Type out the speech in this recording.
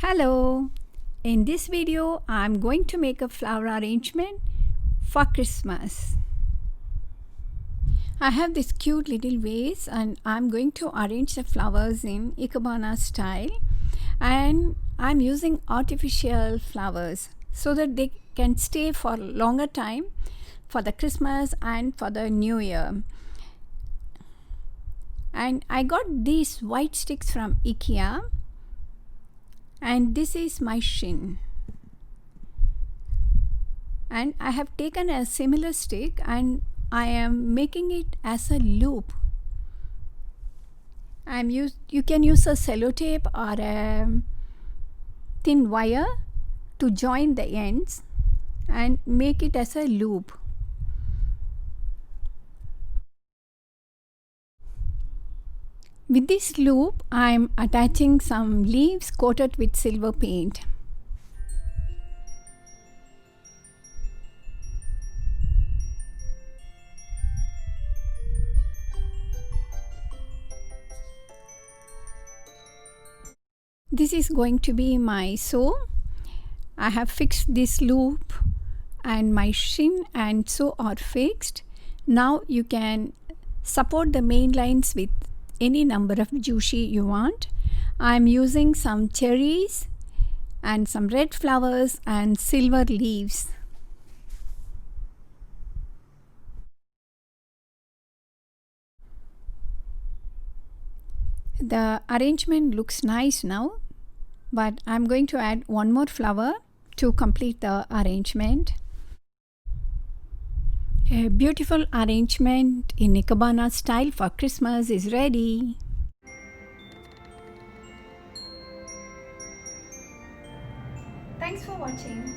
Hello! In this video, I'm going to make a flower arrangement for Christmas. I have this cute little vase and I'm going to arrange the flowers in Ikebana style, and I'm using artificial flowers so that they can stay for longer time for the Christmas and for the New Year. And I got these white sticks from IKEA, and this is my shin, and I have taken a similar stick and I am making it as a loop. You can use a sellotape or a thin wire to join the ends and make it as a loop. With this loop, I am attaching some leaves coated with silver paint. This is going to be my sew. I have fixed this loop and my shin and sew are fixed. Now you can support the main lines with any number of jushi you want. I'm using some cherries and some red flowers and silver leaves. The arrangement looks nice now, but I'm going to add one more flower to complete the arrangement. A beautiful arrangement in Ikebana style for Christmas is ready. Thanks for watching.